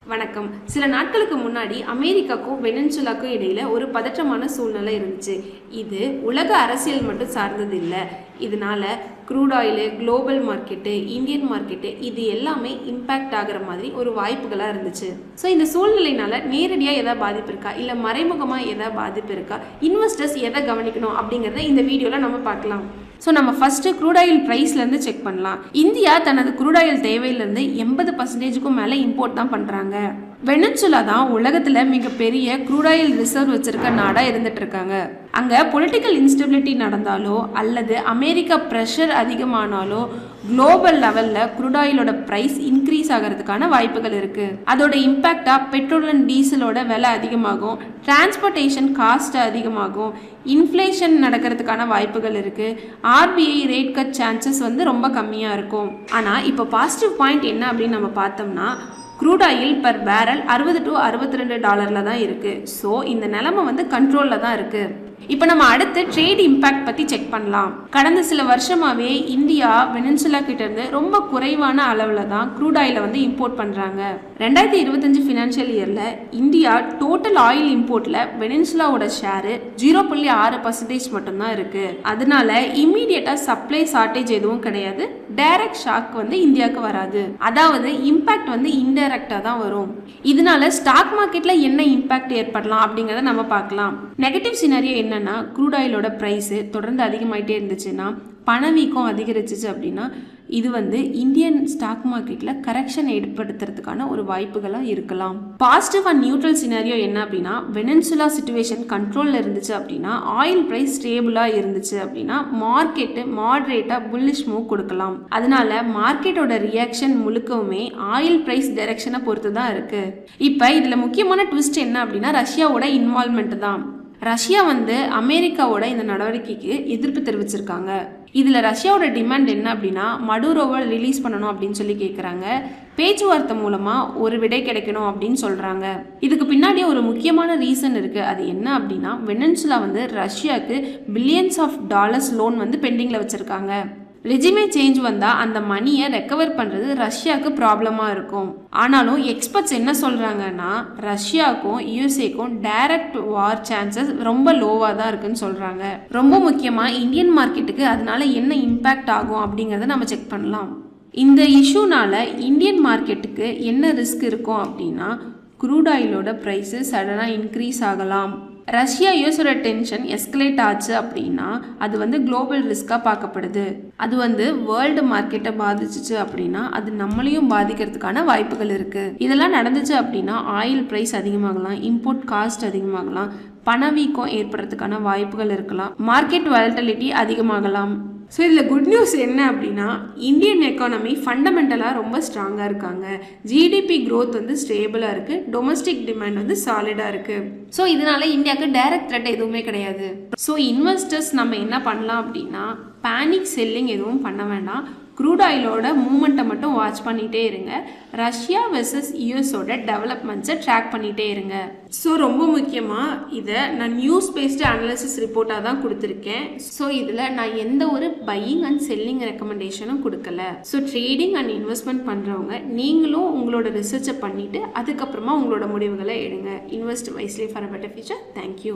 வணக்கம். சில நாட்களுக்கு முன்னாடி அமெரிக்காக்கும் வெனின்சுலாக்கும் இடையில ஒரு பதற்றமான சூழ்நிலை இருந்துச்சு. இது உலக அரசியல் மட்டும் சார்ந்தது இல்லை. இதனால crude oil, global market, Indian market இது எல்லாமே இம்பேக்ட் ஆகிற மாதிரி ஒரு வாய்ப்புகளாக இருந்துச்சு. ஸோ இந்த சூழ்நிலைனால நேரடியாக எதாவது பாதிப்பு இருக்கா, இல்லை மறைமுகமாக எதாவது பாதிப்பு இருக்கா, இன்வெஸ்டர்ஸ் எதை கவனிக்கணும் அப்படிங்கிறத இந்த வீடியோவில் நம்ம பார்க்கலாம். ஸோ நம்ம ஃபஸ்ட்டு க்ரூட் ஆயில் ப்ரைஸ்லேருந்து செக் பண்ணலாம். இந்தியா தனது க்ரூட் ஆயில் தேவையிலேருந்து 80% மேலே இம்போர்ட் தான் பண்ணுறாங்க. வெனின்சுலா தான் உலகத்தில் மிகப்பெரிய க்ரூட் ஆயில் ரிசர்வ் வச்சிருக்க நாடாக இருந்துட்டு இருக்காங்க. அங்கே பொலிட்டிக்கல் இன்ஸ்டபிலிட்டி நடந்தாலோ அல்லது அமெரிக்கா ப்ரெஷர் அதிகமானாலோ குளோபல் லெவலில் க்ரூட் ஆயிலோட ப்ரைஸ் இன்க்ரீஸ் ஆகிறதுக்கான வாய்ப்புகள் இருக்குது. அதோட இம்பேக்டாக பெட்ரோல் அண்ட் டீசலோட விலை அதிகமாகும், டிரான்ஸ்போர்ட்டேஷன் காஸ்ட் அதிகமாகும், இன்ஃப்ளேஷன் நடக்கிறதுக்கான வாய்ப்புகள் இருக்குது. ஆர்பிஐ ரேட் கட் சான்சஸ் ரொம்ப கம்மியாக இருக்கும். ஆனால் இப்போ பாசிட்டிவ் பாயிண்ட் என்ன அப்படின்னு நம்ம பார்த்தோம்னா, crude oil per barrel $60 to $62 தான் இருக்குது. ஸோ இந்த நிலைமை கண்ட்ரோலில் தான் இருக்குது. இப்போ நம்ம அடுத்து ட்ரேட் இம்பேக்ட் பற்றி செக் பண்ணலாம். கடந்த சில வருஷமாகவே இந்தியா வெனின்சுலா கிட்டேருந்து ரொம்ப குறைவான அளவில் தான் க்ரூட் ஆயிலை இம்போர்ட் பண்ணுறாங்க. 2025 ஃபினான்ஷியல் இயரில் இந்தியா டோட்டல் ஆயில் இம்போர்ட்டில் வெனின்சுலாவோட ஷேரு 0.6% மட்டும்தான் இருக்குது. அதனால இம்மீடியட்டாக சப்ளை ஷார்ட்டேஜ் எதுவும் கிடையாது. டைரக்ட் ஷாக் இந்தியாவுக்கு வராது. அதாவது இம்பேக்ட் இன்டைரக்டாக தான் வரும். இதனால ஸ்டாக் மார்க்கெட்டில் என்ன இம்பேக்ட் ஏற்படலாம் அப்படிங்கிறத நம்ம பார்க்கலாம். நெகட்டிவ் சினாரியோ என்னன்னா, க்ரூட் ஆயிலோட ப்ரைஸு தொடர்ந்து அதிகமாயிட்டே இருந்துச்சுன்னா, பணவீக்கம் அதிகரிச்சிச்சு அப்படின்னா இது இந்தியன் ஸ்டாக் மார்க்கெட்டில் கரெக்ஷன் ஏற்படுத்துறதுக்கான ஒரு வாய்ப்புகளாக இருக்கலாம். பாசிட்டிவ் அண்ட் நியூட்ரல் சினாரியோ என்ன அப்படின்னா, வெனின்சுலா சிச்சுவேஷன் கண்ட்ரோலில் இருந்துச்சு அப்படின்னா, ஆயில் ப்ரைஸ் ஸ்டேபிளாக இருந்துச்சு அப்படின்னா மார்க்கெட்டு மாட்ரேட்டாக புல்லிஷ் மூவ் கொடுக்கலாம். அதனால மார்க்கெட்டோட ரியாக்ஷன் முழுக்கவுமே ஆயில் ப்ரைஸ் டைரக்ஷனை பொறுத்து தான் இருக்குது. இப்போ இதில் முக்கியமான ட்விஸ்ட் என்ன அப்படின்னா, ரஷ்யாவோட இன்வால்மெண்ட் தான். ரஷ்யா அமெரிக்காவோட இந்த நடவடிக்கைக்கு எதிர்ப்பு தெரிவிச்சிருக்காங்க. இதில் ரஷ்யாவோட டிமாண்ட் என்ன அப்படின்னா, மடுரோவை ரிலீஸ் பண்ணணும் அப்படின்னு சொல்லி கேட்குறாங்க. பேச்சுவார்த்தை மூலமாக ஒரு விடை கிடைக்கணும் அப்படின்னு சொல்கிறாங்க. இதுக்கு பின்னாடி ஒரு முக்கியமான ரீசன் இருக்குது. அது என்ன அப்படின்னா, வெனின்சுலா ரஷ்யாவுக்கு பில்லியன்ஸ் ஆஃப் டாலர்ஸ் லோன் பெண்டிங்கில் வச்சுருக்காங்க. ரெஜிமே சேஞ்ச் வந்தால் அந்த மணியை ரெக்கவர் பண்ணுறது ரஷ்யாவுக்கு ப்ராப்ளமாக இருக்கும். ஆனாலும் எக்ஸ்பர்ட்ஸ் என்ன சொல்கிறாங்கன்னா, ரஷ்யாவுக்கும் யூஎஸ்ஏக்கும் டைரக்ட் வார் சான்சஸ் ரொம்ப லோவாக தான் இருக்குன்னு சொல்கிறாங்க. ரொம்ப முக்கியமாக இந்தியன் மார்க்கெட்டுக்கு அதனால என்ன இம்பேக்ட் ஆகும் அப்படிங்கிறத நம்ம செக் பண்ணலாம். இந்த இஷ்யூனால இந்தியன் மார்க்கெட்டுக்கு என்ன ரிஸ்க் இருக்கும் அப்படின்னா, க்ரூட் ஆயிலோட ப்ரைஸு சடனாக இன்க்ரீஸ் ஆகலாம். ரஷ்யா யூஎஸோட டென்ஷன் எஸ்கலேட் ஆச்சு அப்படின்னா அது குளோபல் ரிஸ்காக பார்க்கப்படுது. அது வேர்ல்டு மார்க்கெட்டை பாதிச்சிச்சு அப்படின்னா அது நம்மளையும் பாதிக்கிறதுக்கான வாய்ப்புகள் இருக்குது. இதெல்லாம் நடந்துச்சு அப்படின்னா ஆயில் ப்ரைஸ் அதிகமாகலாம், இம்போர்ட் காஸ்ட் அதிகமாகலாம், பணவீக்கம் ஏற்படுறதுக்கான வாய்ப்புகள் இருக்கலாம், மார்க்கெட் வாலட்டிலிட்டி அதிகமாகலாம். ஸோ இதில் குட் நியூஸ் என்ன அப்படின்னா, இந்தியன் எக்கானமி ஃபண்டமெண்டலாக ரொம்ப ஸ்ட்ராங்காக இருக்காங்க. ஜிடிபி க்ரோத் ஸ்டேபிளாக இருக்குது. டொமஸ்டிக் டிமாண்ட் சாலிடாக இருக்குது. ஸோ இதனால இந்தியாவுக்கு டைரக்ட் த்ரெட் எதுவுமே கிடையாது. ஸோ இன்வெஸ்டர்ஸ் நம்ம என்ன பண்ணலாம் அப்படின்னா, பேனிக் செல்லிங் எதுவும் பண்ண வேண்டாம். க்ரூட் ஆயிலோட மூமெண்ட்டை மட்டும் வாட்ச் பண்ணிகிட்டே இருங்க. ரஷ்யா வெர்சஸ் யூஎஸோட டெவலப்மெண்ட்ஸை ட்ராக் பண்ணிகிட்டே இருங்க. ஸோ ரொம்ப முக்கியமாக இதை நான் நியூஸ் பேஸ்டு அனாலிசிஸ் ரிப்போர்ட்டாக தான் கொடுத்துருக்கேன். ஸோ இதில் நான் எந்த ஒரு பையிங் அண்ட் செல்லிங் ரெக்கமெண்டேஷனும் கொடுக்கல. ஸோ ட்ரேடிங் அண்ட் இன்வெஸ்ட்மெண்ட் பண்ணுறவங்க நீங்களும் உங்களோட ரிசர்ச்சை பண்ணிவிட்டு அதுக்கப்புறமா உங்களோட முடிவுகளை எடுங்க. Invest wisely for a better future. Thank you.